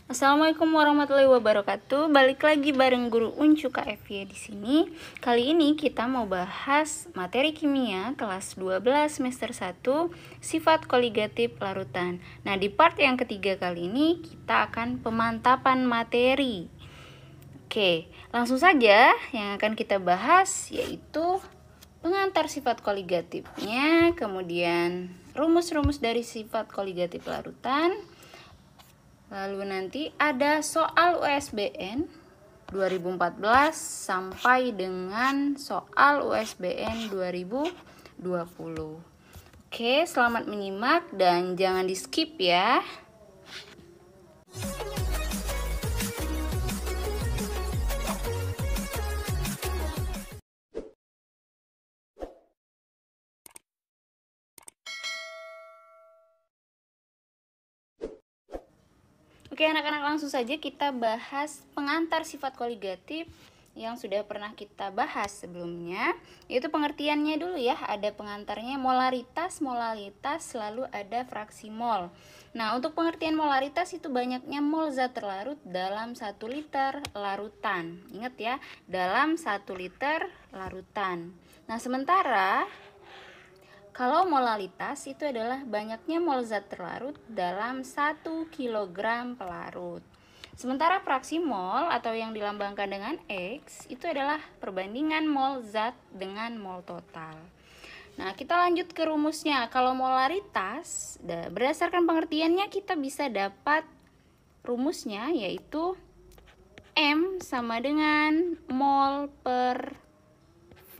Assalamualaikum warahmatullahi wabarakatuh. Balik lagi bareng Guru Uncu KFY di sini. Kali ini kita mau bahas materi kimia kelas 12 semester 1, sifat koligatif larutan. Nah, di part yang ketiga kali ini kita akan pemantapan materi. Oke, langsung saja yang akan kita bahas yaitu pengantar sifat koligatifnya, kemudian rumus-rumus dari sifat koligatif larutan. Lalu nanti ada soal USBN 2014 sampai dengan soal USBN 2020. Oke, selamat menyimak dan jangan di-skip ya. Oke anak-anak, langsung saja kita bahas pengantar sifat koligatif yang sudah pernah kita bahas sebelumnya. Yaitu pengertiannya dulu ya, ada pengantarnya molaritas, molalitas, lalu ada fraksi mol. Nah, untuk pengertian molaritas itu banyaknya mol zat terlarut dalam 1 liter larutan. Ingat ya, dalam 1 liter larutan. Nah, sementara kalau molalitas itu adalah banyaknya mol zat terlarut dalam 1 kg pelarut. Sementara fraksi mol atau yang dilambangkan dengan X itu adalah perbandingan mol zat dengan mol total. Nah, kita lanjut ke rumusnya. Kalau molaritas, berdasarkan pengertiannya kita bisa dapat rumusnya yaitu M sama dengan mol per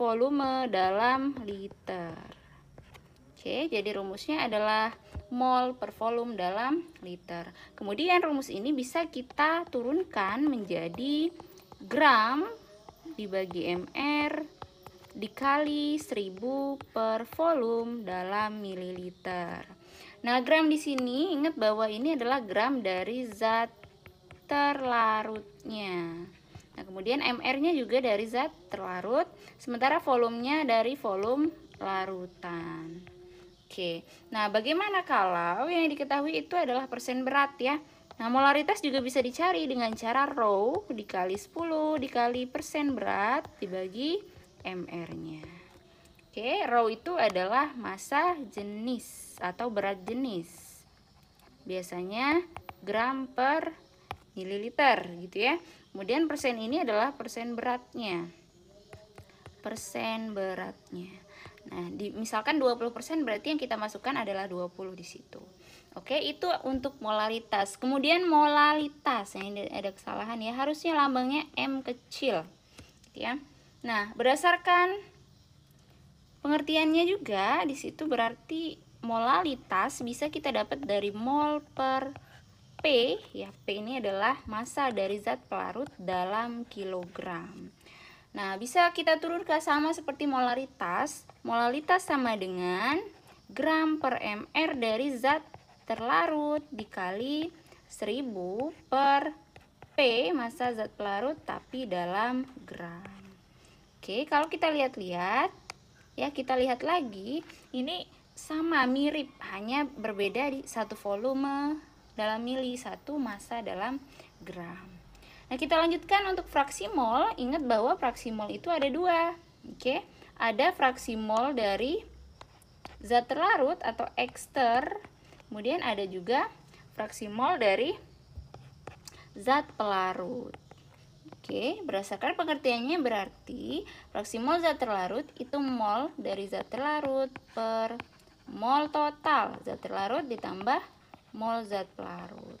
volume dalam liter. Oke, jadi rumusnya adalah mol per volume dalam liter. Kemudian rumus ini bisa kita turunkan menjadi gram dibagi mr dikali 1000 per volume dalam mililiter. Nah, gram di sini ingat bahwa ini adalah gram dari zat terlarutnya. Nah, kemudian mr-nya juga dari zat terlarut, sementara volumenya dari volume larutan. Oke, nah bagaimana kalau yang diketahui itu adalah persen berat ya? Nah, molaritas juga bisa dicari dengan cara rho dikali 10 dikali persen berat dibagi mr-nya. Oke, rho itu adalah massa jenis atau berat jenis. Biasanya gram per mililiter gitu ya. Kemudian persen ini adalah persen beratnya. Persen beratnya. Nah, misalkan 20% berarti yang kita masukkan adalah 20 di situ. Oke, itu untuk molaritas. Kemudian molalitas, ini ada kesalahan ya, harusnya lambangnya M kecil. Gitu ya. Nah, berdasarkan pengertiannya juga di situ berarti molalitas bisa kita dapat dari mol per P ya. P ini adalah massa dari zat pelarut dalam kilogram. Nah, bisa kita turunkan sama seperti molaritas. Molalitas sama dengan gram per mr dari zat terlarut dikali 1000 per P, massa zat pelarut tapi dalam gram. Oke, kalau kita lihat-lihat, ya kita lihat lagi, ini sama mirip, hanya berbeda di satu volume dalam mili, satu massa dalam gram. Nah, kita lanjutkan untuk fraksi mol. Ingat bahwa fraksi mol itu ada dua. Oke, ada fraksi mol dari zat terlarut atau ekster. Kemudian ada juga fraksi mol dari zat pelarut. Oke, berdasarkan pengertiannya berarti fraksi mol zat terlarut itu mol dari zat terlarut per mol total zat terlarut ditambah mol zat pelarut.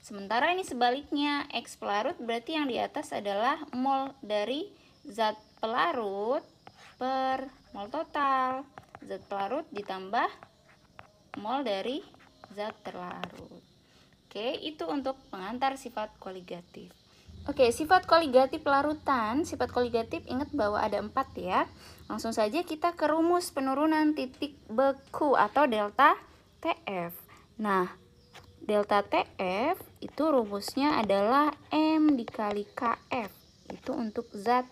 Sementara ini sebaliknya, X pelarut berarti yang di atas adalah mol dari zat pelarut per mol total zat pelarut ditambah mol dari zat terlarut. Oke, itu untuk pengantar sifat koligatif. Oke, sifat koligatif larutan. Sifat koligatif ingat bahwa ada 4 ya. Langsung saja kita ke rumus penurunan titik beku atau delta TF. Nah, delta TF itu rumusnya adalah M dikali KF. Itu untuk zat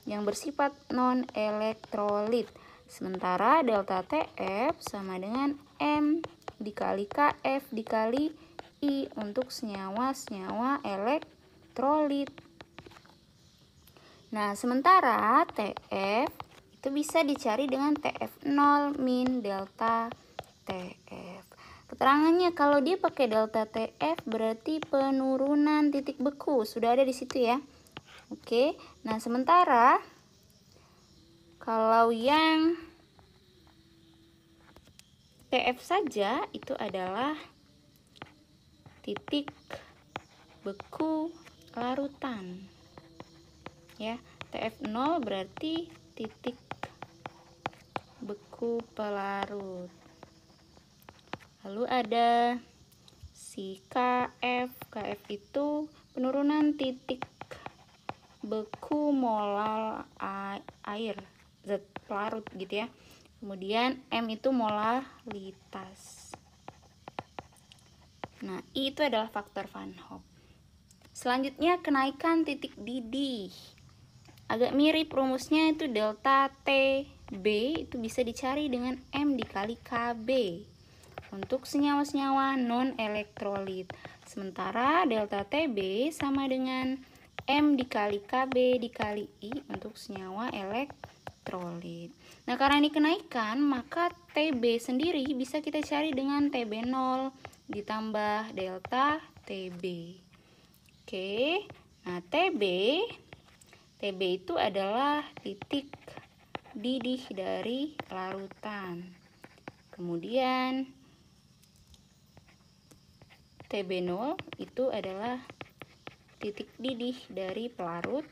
yang bersifat non-elektrolit. Sementara delta TF sama dengan M dikali KF dikali I untuk senyawa-senyawa elektrolit. Nah, sementara TF itu bisa dicari dengan TF0 min delta TF. Keterangannya kalau dia pakai delta TF berarti penurunan titik beku. Sudah ada di situ ya. Oke. Nah, sementara kalau yang TF saja itu adalah titik beku larutan. Ya, TF0 berarti titik beku pelarut. Lalu ada si KF. KF itu penurunan titik beku molar air, zat pelarut gitu ya. Kemudian M itu molalitas. Nah, I itu adalah faktor Van Hoff. Selanjutnya kenaikan titik didih. Agak mirip rumusnya, itu delta TB itu bisa dicari dengan M dikali KB untuk senyawa-senyawa non-elektrolit. Sementara delta TB sama dengan M dikali KB dikali I untuk senyawa elektrolit. Nah, karena ini kenaikan, maka TB sendiri bisa kita cari dengan TB0 ditambah delta TB. Oke, nah TB itu adalah titik didih dari larutan. Kemudian TB0 itu adalah titik didih dari pelarut.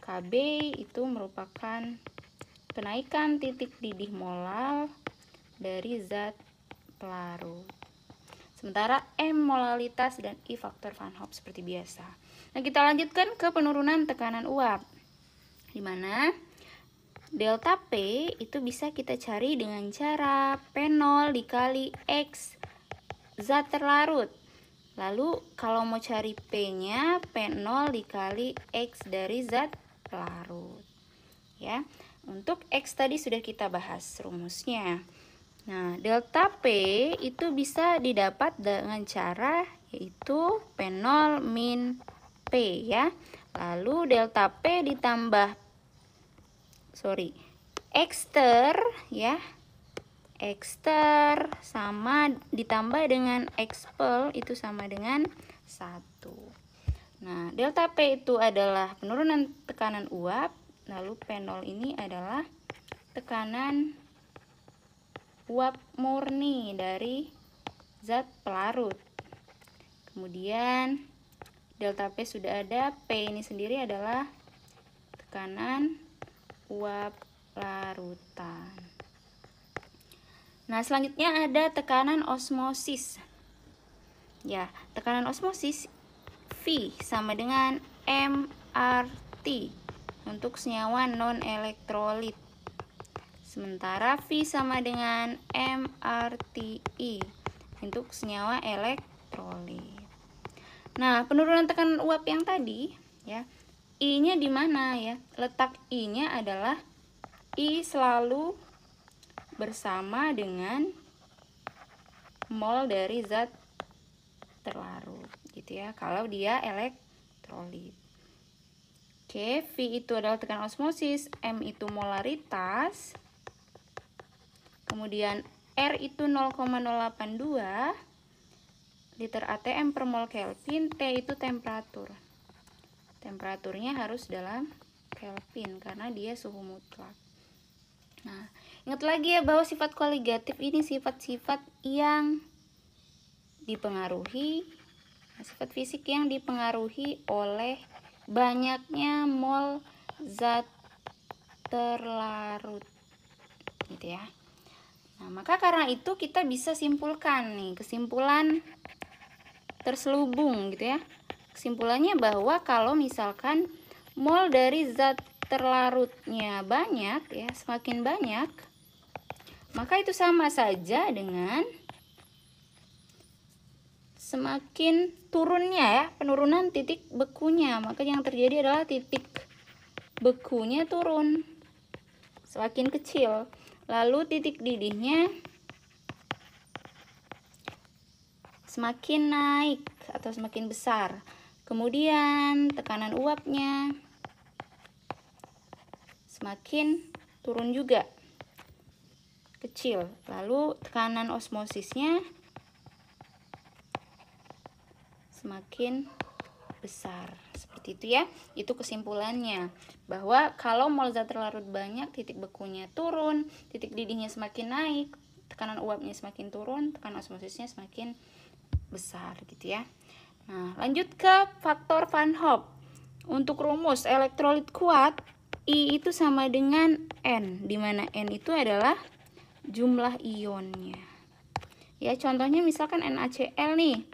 KB itu merupakan kenaikan titik didih molal dari zat pelarut. Sementara M molalitas dan I faktor Van Hoff seperti biasa. Nah, kita lanjutkan ke penurunan tekanan uap, di mana delta P itu bisa kita cari dengan cara P0 dikali X zat terlarut. Lalu kalau mau cari P-nya, P0 dikali X dari zat pelarut. Ya, untuk X tadi sudah kita bahas rumusnya. Nah, delta P itu bisa didapat dengan cara yaitu P0 min P ya. Lalu delta P ditambah Xter ya. Xter sama ditambah dengan Xpel itu sama dengan 1. Nah, delta P itu adalah penurunan tekanan uap, lalu P0 ini adalah tekanan uap murni dari zat pelarut. Kemudian delta P sudah ada, P ini sendiri adalah tekanan uap larutan. Nah, selanjutnya ada tekanan osmosis. Ya, tekanan osmosis V sama dengan MRT untuk senyawa non-elektrolit. Sementara V sama dengan MRTI untuk senyawa elektrolit. Nah, penurunan tekanan uap yang tadi ya, I-nya di mana ya? Letak I-nya adalah I selalu bersama dengan mol dari zat terlarut gitu ya, kalau dia elektrolit. Oke, V itu adalah tekanan osmosis, M itu molaritas, kemudian R itu 0,082 liter atm per mol Kelvin, T itu temperatur. Temperaturnya harus dalam Kelvin karena dia suhu mutlak. Nah, ingat lagi ya bahwa sifat koligatif ini sifat-sifat yang dipengaruhi, sifat fisik yang dipengaruhi oleh banyaknya mol zat terlarut gitu ya. Nah, maka karena itu kita bisa simpulkan nih, kesimpulan terselubung gitu ya. Kesimpulannya bahwa kalau misalkan mol dari zat terlarutnya banyak ya, semakin banyak, maka itu sama saja dengan semakin turunnya ya, penurunan titik bekunya. Maka yang terjadi adalah titik bekunya turun semakin kecil, lalu titik didihnya semakin naik atau semakin besar. Kemudian tekanan uapnya semakin turun juga, kecil. Lalu tekanan osmosisnya semakin besar. Seperti itu ya. Itu kesimpulannya, bahwa kalau mol zat terlarut banyak, titik bekunya turun, titik didihnya semakin naik, tekanan uapnya semakin turun, tekanan osmosisnya semakin besar gitu ya. Nah, lanjut ke faktor Van Hoff. Untuk rumus elektrolit kuat, I itu sama dengan N, di mana N itu adalah jumlah ionnya. Ya, contohnya misalkan NaCl nih.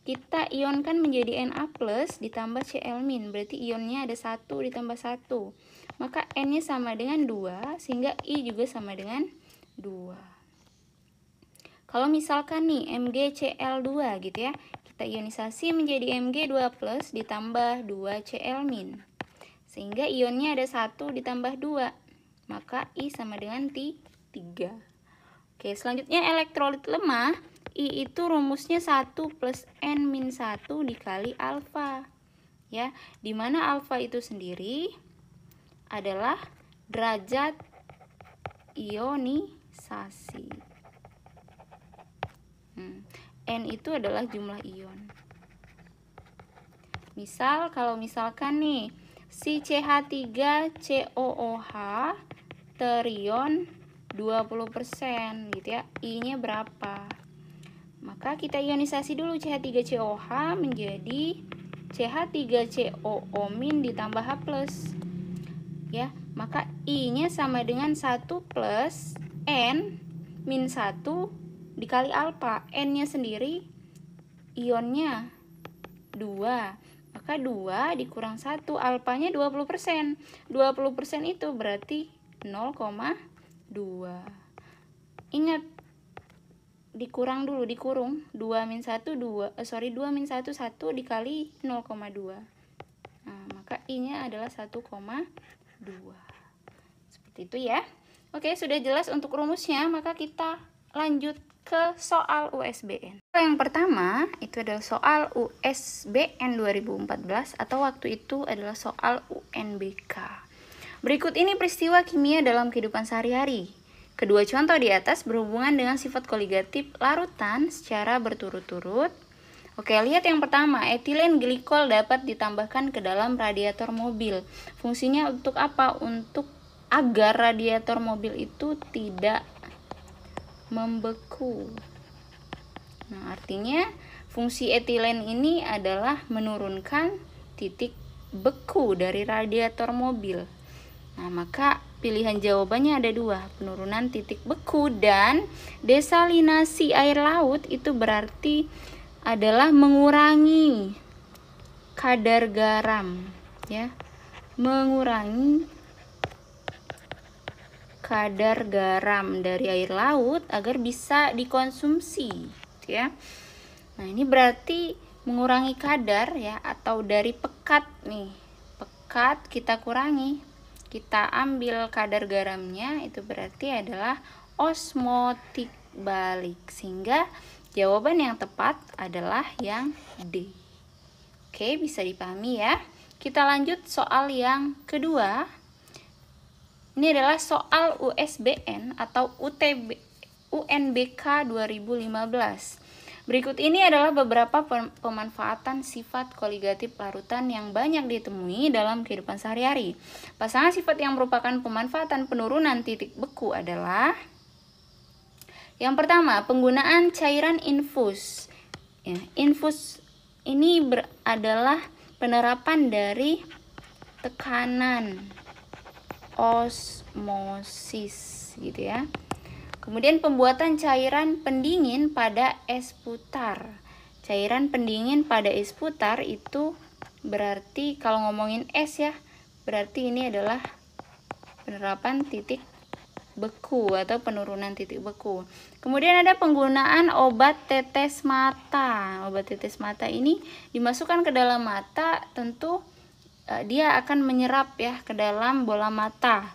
Kita ionkan menjadi Na+ ditambah Cl-, berarti ionnya ada 1 ditambah 1. Maka N-nya sama dengan 2, sehingga I juga sama dengan 2. Kalau misalkan nih MgCl2 gitu ya, kita ionisasi menjadi Mg2+ ditambah 2Cl-, sehingga ionnya ada 1 ditambah 2, maka I sama dengan 3. Oke, selanjutnya elektrolit lemah, I itu rumusnya 1 plus N-1 dikali alfa. Ya, dimana alfa itu sendiri adalah derajat ionisasi. N itu adalah jumlah ion. Misal, kalau misalkan nih, si CH3COOH terion 20% gitu ya, I-nya berapa? Maka kita ionisasi dulu CH3COH menjadi CH3COO- ditambah H+. Ya, maka I-nya sama dengan 1 plus N-1 dikali alfa. N-nya sendiri ionnya 2. Maka 2 dikurang 1, alfanya 20%. 20% itu berarti 0,2. Ingat, dikurang dulu, dikurung. 2 min 1 2 dikali 0,2. Nah, maka I-nya adalah 1,2. Seperti itu ya. Oke, sudah jelas untuk rumusnya, maka kita lanjut ke soal USBN. Yang pertama itu adalah soal USBN 2014 atau waktu itu adalah soal UNBK. Berikut ini peristiwa kimia dalam kehidupan sehari-hari. Kedua contoh di atas berhubungan dengan sifat koligatif larutan secara berturut-turut. Oke, lihat yang pertama, etilen glikol dapat ditambahkan ke dalam radiator mobil. Fungsinya untuk apa? Untuk agar radiator mobil itu tidak membeku. Nah, artinya fungsi etilen ini adalah menurunkan titik beku dari radiator mobil. Nah, maka pilihan jawabannya ada 2, penurunan titik beku dan desalinasi air laut itu berarti adalah mengurangi kadar garam, ya. Mengurangi kadar garam dari air laut agar bisa dikonsumsi, ya. Nah, ini berarti mengurangi kadar ya, atau dari pekat nih. Pekat kita kurangi. Kita ambil kadar garamnya, itu berarti adalah osmotik balik. Sehingga jawaban yang tepat adalah yang D. Oke, bisa dipahami ya. Kita lanjut soal yang kedua. Ini adalah soal USBN atau UNBK 2015. Berikut ini adalah beberapa pemanfaatan sifat koligatif larutan yang banyak ditemui dalam kehidupan sehari-hari. Pasangan sifat yang merupakan pemanfaatan penurunan titik beku adalah: yang pertama, penggunaan cairan infus. Ya, infus ini adalah penerapan dari tekanan osmosis gitu ya. Kemudian pembuatan cairan pendingin pada es putar. Cairan pendingin pada es putar itu berarti kalau ngomongin es ya, berarti ini adalah penerapan titik beku atau penurunan titik beku. Kemudian ada penggunaan obat tetes mata. Obat tetes mata ini dimasukkan ke dalam mata, tentu dia akan menyerap ya ke dalam bola mata.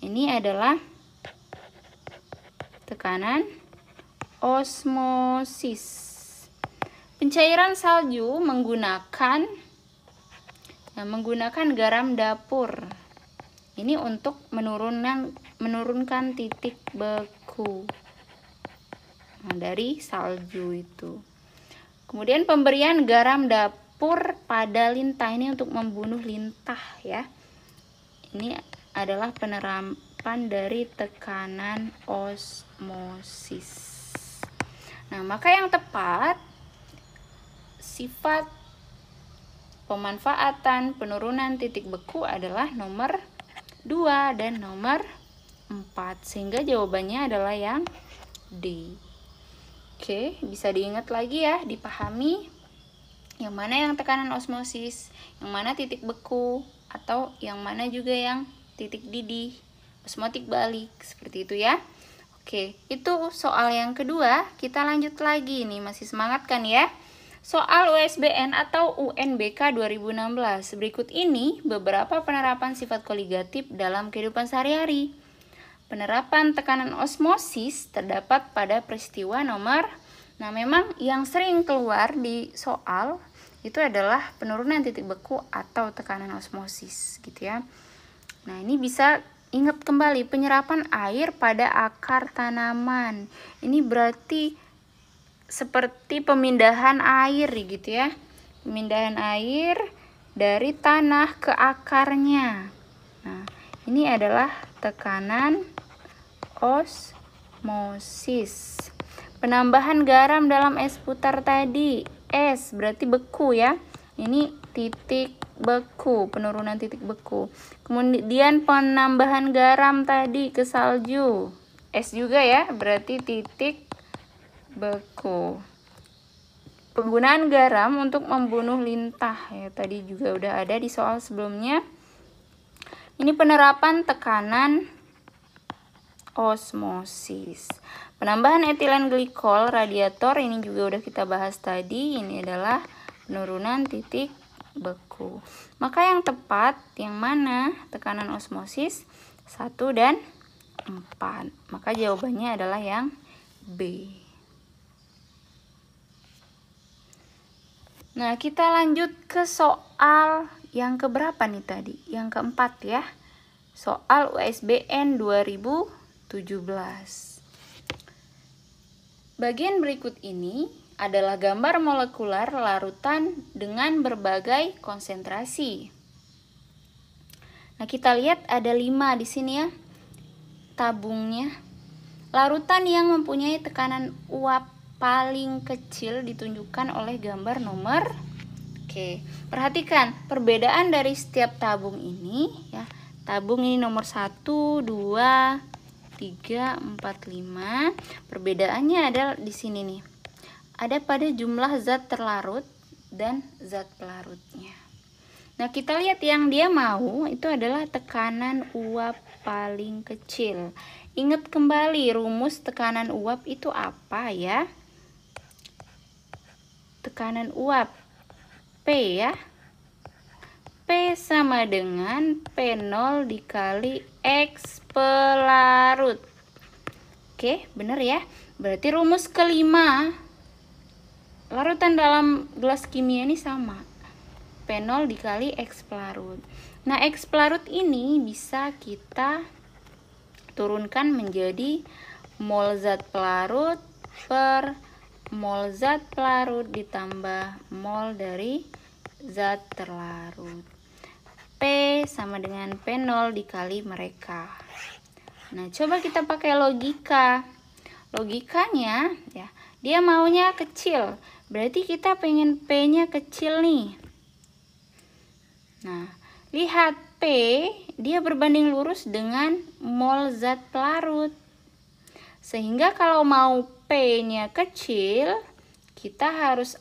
Ini adalah tekanan osmosis. Pencairan salju menggunakan garam dapur. Ini untuk menurunkan titik beku dari salju itu. Kemudian pemberian garam dapur pada lintah ini untuk membunuh lintah ya. Ini adalah penerapan dari tekanan osmosis. Nah, maka yang tepat sifat pemanfaatan penurunan titik beku adalah nomor 2 dan nomor 4. Sehingga jawabannya adalah yang D. Oke, bisa diingat lagi ya, dipahami yang mana yang tekanan osmosis, yang mana titik beku, atau yang mana juga yang titik didih, osmotik balik, seperti itu ya. Oke, itu soal yang kedua. Kita lanjut lagi nih, masih semangat kan ya? Soal USBN atau UNBK 2016. Berikut ini beberapa penerapan sifat koligatif dalam kehidupan sehari-hari. Penerapan tekanan osmosis terdapat pada peristiwa nomor. Nah, memang yang sering keluar di soal itu adalah penurunan titik beku atau tekanan osmosis gitu ya. Nah, ini bisa ingat kembali penyerapan air pada akar tanaman. Ini berarti seperti pemindahan air gitu ya. Pemindahan air dari tanah ke akarnya. Nah, ini adalah tekanan osmosis. Penambahan garam dalam es putar tadi. Es berarti beku ya. Ini titik beku, penurunan titik beku. Kemudian penambahan garam tadi ke salju. Es juga ya, berarti titik beku. Penggunaan garam untuk membunuh lintah ya, tadi juga udah ada di soal sebelumnya. Ini penerapan tekanan osmosis. Penambahan etilen glikol radiator ini juga udah kita bahas tadi. Ini adalah penurunan titik beku. Maka yang tepat yang mana? Tekanan osmosis 1 dan 4. Maka jawabannya adalah yang B. Nah, kita lanjut ke soal yang keberapa nih tadi? Yang keempat ya. Soal USBN 2017. Bagian berikut ini adalah gambar molekular larutan dengan berbagai konsentrasi. Nah, kita lihat ada 5 di sini ya. Tabungnya. Larutan yang mempunyai tekanan uap paling kecil ditunjukkan oleh gambar nomor. Oke, perhatikan perbedaan dari setiap tabung ini ya. Tabung ini nomor 1, 2, 3, 4, 5. Perbedaannya ada di sini nih. Ada pada jumlah zat terlarut dan zat pelarutnya. Nah, kita lihat yang dia mau itu adalah tekanan uap paling kecil. Ingat kembali rumus tekanan uap itu apa ya? Tekanan uap P ya. P sama dengan P0 dikali X pelarut. Oke, benar ya. Berarti rumus kelima. Larutan dalam gelas kimia ini sama. P0 dikali X pelarut. Nah, X pelarut ini bisa kita turunkan menjadi mol zat pelarut per mol zat pelarut ditambah mol dari zat terlarut. P sama dengan P0 dikali mereka. Nah, coba kita pakai logika. Logikanya ya, dia maunya kecil. Berarti kita pengen P-nya kecil nih. Nah, lihat P, dia berbanding lurus dengan mol zat pelarut. Sehingga kalau mau P-nya kecil, kita harus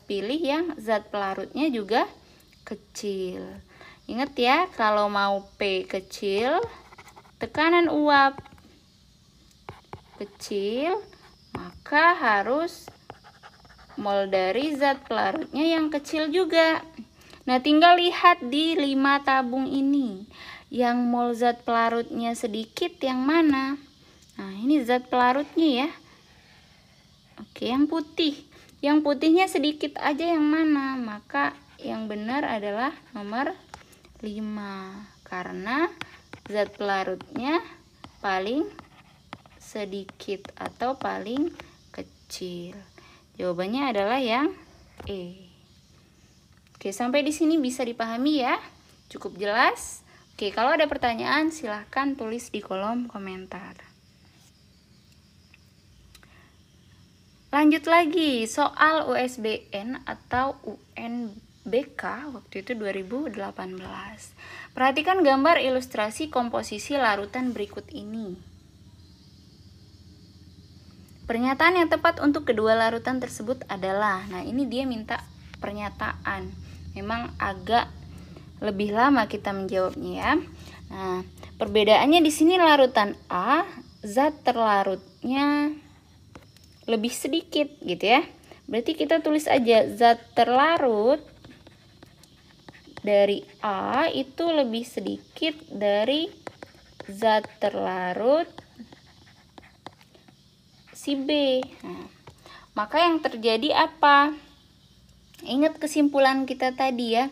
pilih yang zat pelarutnya juga kecil. Ingat ya, kalau mau P kecil, tekanan uap kecil, maka harus mol dari zat pelarutnya yang kecil juga. Nah, tinggal lihat di 5 tabung ini. Yang mol zat pelarutnya sedikit yang mana? Nah, ini zat pelarutnya ya. Oke, yang putih. Yang putihnya sedikit aja yang mana? Maka yang benar adalah nomor 5. Karena zat pelarutnya paling sedikit atau paling kecil. Jawabannya adalah yang E. Oke, sampai di sini bisa dipahami ya? Cukup jelas? Oke, kalau ada pertanyaan silahkan tulis di kolom komentar. Lanjut lagi, soal USBN atau UNBK waktu itu 2018. Perhatikan gambar ilustrasi komposisi larutan berikut ini. Pernyataan yang tepat untuk kedua larutan tersebut adalah, nah ini dia minta pernyataan. Memang agak lebih lama kita menjawabnya ya. Nah, perbedaannya di sini larutan A, zat terlarutnya lebih sedikit gitu ya. Berarti kita tulis aja zat terlarut dari A itu lebih sedikit dari zat terlarut si B. Nah, maka yang terjadi apa? Ingat kesimpulan kita tadi ya.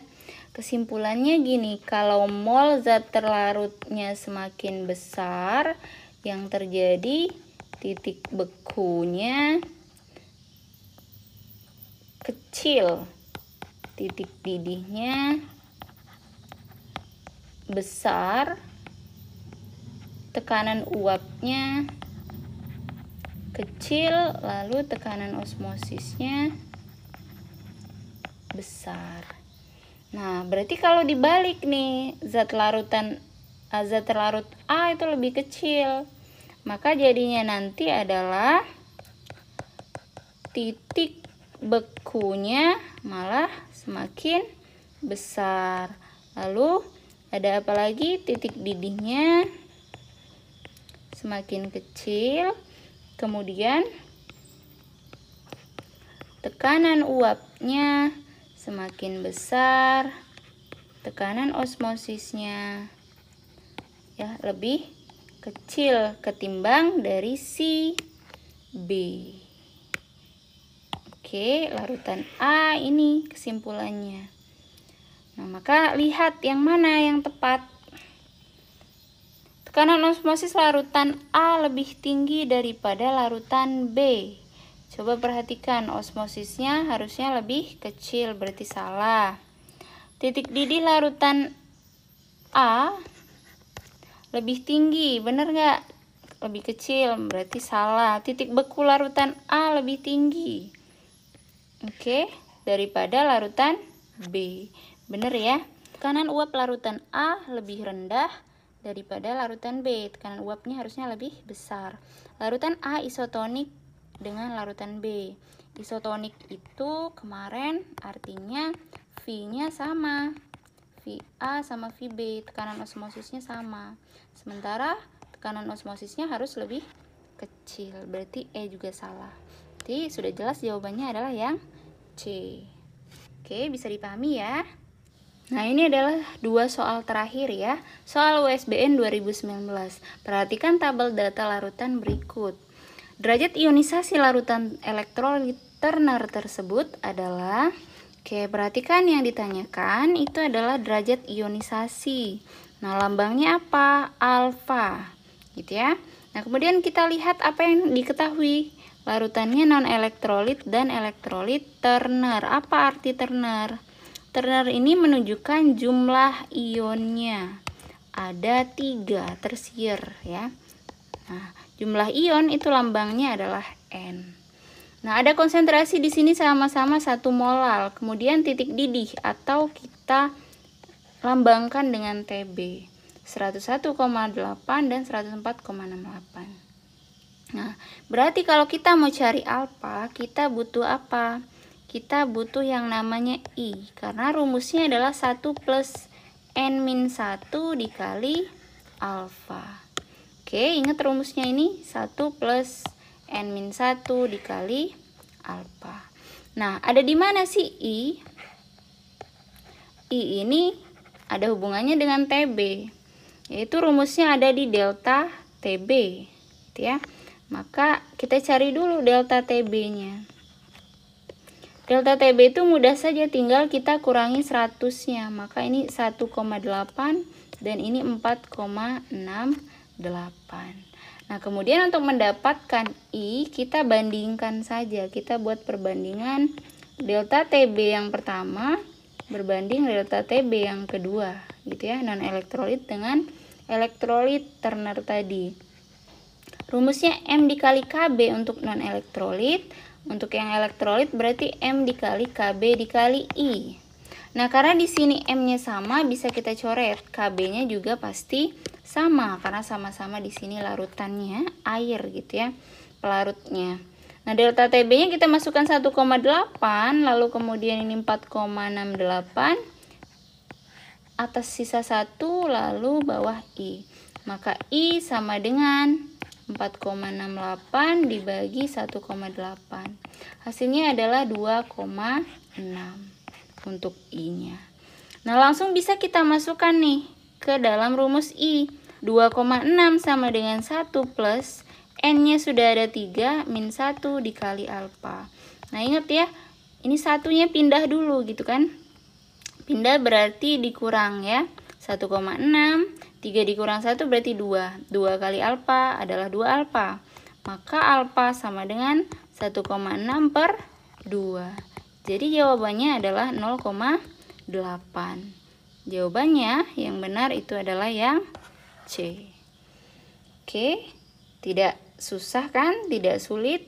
Kesimpulannya gini, kalau mol zat terlarutnya semakin besar, yang terjadi titik bekunya kecil, titik didihnya besar, tekanan uapnya kecil, lalu tekanan osmosisnya besar. Nah, berarti kalau dibalik nih, zat terlarut A itu lebih kecil, maka jadinya nanti adalah titik bekunya malah semakin besar. Lalu ada apa lagi? Titik didihnya semakin kecil. Kemudian tekanan uapnya semakin besar. Tekanan osmosisnya ya lebih kecil ketimbang dari si B. Oke, larutan A ini kesimpulannya. Nah, maka lihat yang mana yang tepat. Tekanan osmosis larutan A lebih tinggi daripada larutan B. Coba perhatikan, osmosisnya harusnya lebih kecil, berarti salah. Titik didih larutan A lebih tinggi, bener nggak? Lebih kecil, berarti salah. Titik beku larutan A lebih tinggi, oke, daripada larutan B. Bener ya? Tekanan uap larutan A lebih rendah daripada larutan B. Tekanan uapnya harusnya lebih besar. Larutan A isotonik dengan larutan B. Isotonik itu kemarin artinya V-nya sama. VA sama VB, tekanan osmosisnya sama. Sementara tekanan osmosisnya harus lebih kecil, berarti E juga salah. Jadi sudah jelas jawabannya adalah yang C. Oke, bisa dipahami ya. Nah, ini adalah dua soal terakhir ya. Soal USBN 2019. Perhatikan tabel data larutan berikut. Derajat ionisasi larutan elektrolit Turner tersebut adalah, oke, perhatikan yang ditanyakan itu adalah derajat ionisasi. Nah, lambangnya apa? Alfa, gitu ya. Nah, kemudian kita lihat apa yang diketahui. Larutannya non-elektrolit dan elektrolit Turner. Apa arti Turner? Turner ini menunjukkan jumlah ionnya. Ada 3 tersier ya. Nah, jumlah ion itu lambangnya adalah N. Nah, ada konsentrasi di sini sama-sama 1 molal. Kemudian titik didih atau kita lambangkan dengan TB. 101,8 dan 104,68. Nah, berarti kalau kita mau cari alfa, kita butuh apa? Kita butuh yang namanya I. Karena rumusnya adalah 1 plus N-1 dikali alfa. Oke, ingat rumusnya ini 1 plus N-1 dikali alfa. Nah, ada di mana sih I? I ini ada hubungannya dengan TB. Yaitu rumusnya ada di delta TB, gitu ya. Maka kita cari dulu delta TB-nya. Delta TB itu mudah saja, tinggal kita kurangi 100-nya. Maka ini 1,8 dan ini 4,68. Nah, kemudian untuk mendapatkan I, kita bandingkan saja. Kita buat perbandingan delta TB yang pertama berbanding delta TB yang kedua, gitu ya, non elektrolit dengan elektrolit Turner tadi. Rumusnya M dikali KB untuk non elektrolit. Untuk yang elektrolit berarti M dikali KB dikali I. Nah, karena di sini M-nya sama, bisa kita coret. KB-nya juga pasti sama karena sama-sama di sini larutannya air, gitu ya, pelarutnya. Nah, delta TB-nya kita masukkan 1,8, lalu kemudian ini 4,68, atas sisa 1, lalu bawah I. Maka I sama dengan 4,68 dibagi 1,8. Hasilnya adalah 2,6 untuk I-nya. Nah, langsung bisa kita masukkan nih ke dalam rumus I. 2,6 sama dengan 1 plus N-nya sudah ada 3 min 1 dikali alfa. Nah, ingat ya, ini satunya pindah dulu gitu kan. Pindah berarti dikurang ya. 1,6, 3 dikurang 1 berarti 2. 2 kali alfa adalah 2 alfa. Maka alfa sama dengan 1,6 per 2. Jadi jawabannya adalah 0,8. Jawabannya yang benar itu adalah yang C. Oke, tidak susah kan? Tidak sulit.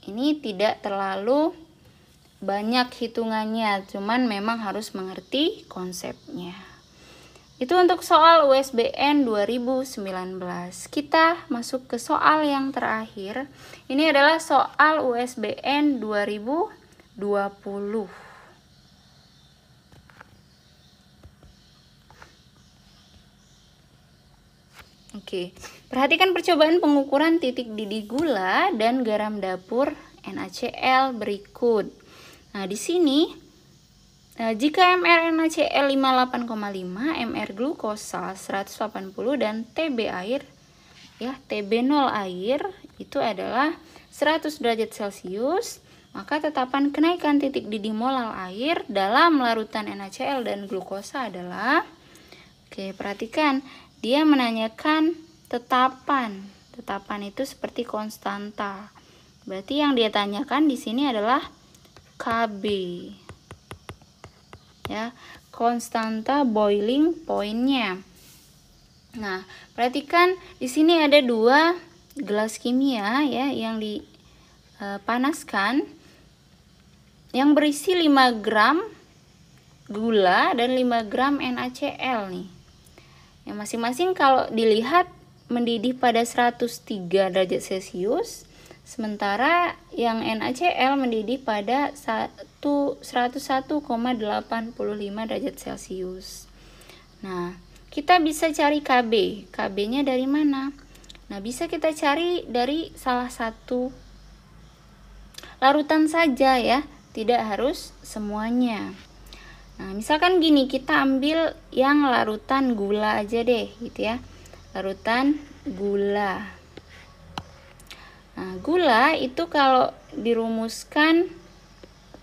Ini tidak terlalu banyak hitungannya, cuman memang harus mengerti konsepnya. Itu untuk soal USBN 2019. Kita masuk ke soal yang terakhir. Ini adalah soal USBN 2020. Oke, perhatikan percobaan pengukuran titik didih gula dan garam dapur NaCl berikut. Nah, di sini jika MR NaCl 58,5, MR glukosa 180 dan TB air ya, TB0 air itu adalah 100 derajat Celcius, maka tetapan kenaikan titik didih molal air dalam larutan NaCl dan glukosa adalah, oke, perhatikan, dia menanyakan tetapan. Tetapan itu seperti konstanta. Berarti yang dia tanyakan di sini adalah KB. Ya, konstanta boiling point-nya. Nah, perhatikan di sini ada 2 gelas kimia ya yang dipanaskan yang berisi 5 gram gula dan 5 gram NaCl nih. Yang masing-masing kalau dilihat mendidih pada 103 derajat Celcius, sementara yang NaCl mendidih pada 101,85 derajat Celcius. Nah, kita bisa cari KB. KB-nya dari mana? Nah, bisa kita cari dari salah satu larutan saja ya, tidak harus semuanya. Nah, misalkan gini, kita ambil yang larutan gula aja deh, gitu ya. Larutan gula. Nah, gula itu kalau dirumuskan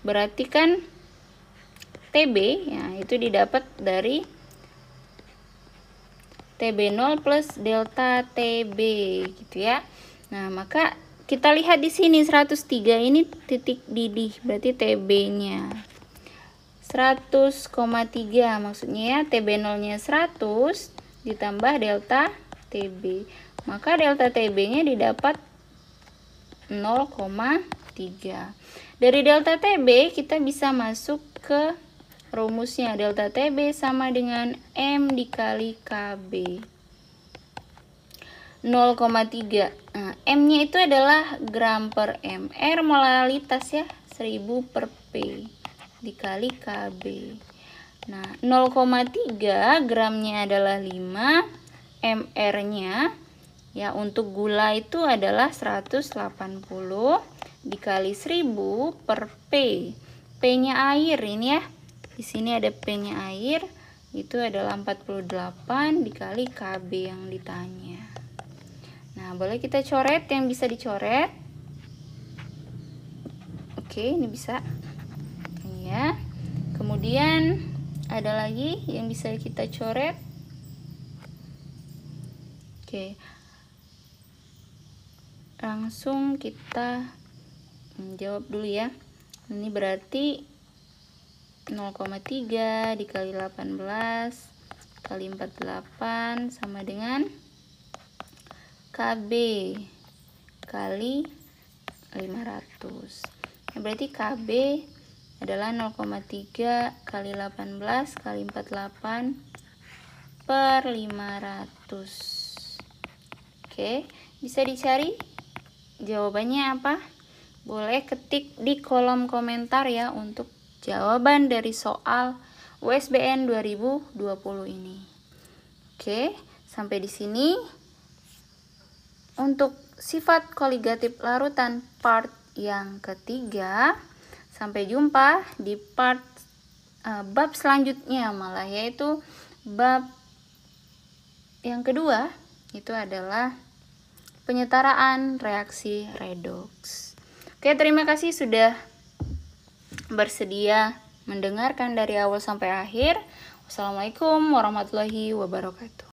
berarti kan TB, ya, itu didapat dari TB0 plus delta TB, gitu ya. Nah, maka kita lihat di sini 103 ini titik didih, berarti TB-nya 100,3, maksudnya ya TB0-nya 100 ditambah delta TB. Maka delta TB-nya didapat 0,3. Dari delta TB kita bisa masuk ke rumusnya. Delta TB sama dengan M dikali KB. 0,3. Nah, M-nya itu adalah gram per mR, molalitas ya, 1000 per P dikali KB. Nah, 0,3 gramnya adalah 5, mR-nya ya untuk gula itu adalah 180 dikali 1000 per P. P-nya air ini ya. Di sini ada P-nya air, itu adalah 48 dikali KB yang ditanya. Nah, Nah, boleh kita coret yang bisa dicoret. Oke, ini bisa. Ini ya. Kemudian ada lagi yang bisa kita coret. Oke. Langsung kita jawab dulu ya. Ini berarti 0,3 dikali 18 kali 48 sama dengan KB kali 500. Nah, berarti KB adalah 0,3 kali 18 kali 48 per 500. Oke, bisa dicari jawabannya apa? Boleh ketik di kolom komentar ya untuk jawaban dari soal USBN 2020 ini. Oke, sampai di sini untuk sifat koligatif larutan part yang ketiga. Sampai jumpa di part bab selanjutnya malah, yaitu bab yang kedua, itu adalah penyetaraan reaksi redoks. Oke, terima kasih sudah bersedia mendengarkan dari awal sampai akhir. Wassalamualaikum warahmatullahi wabarakatuh.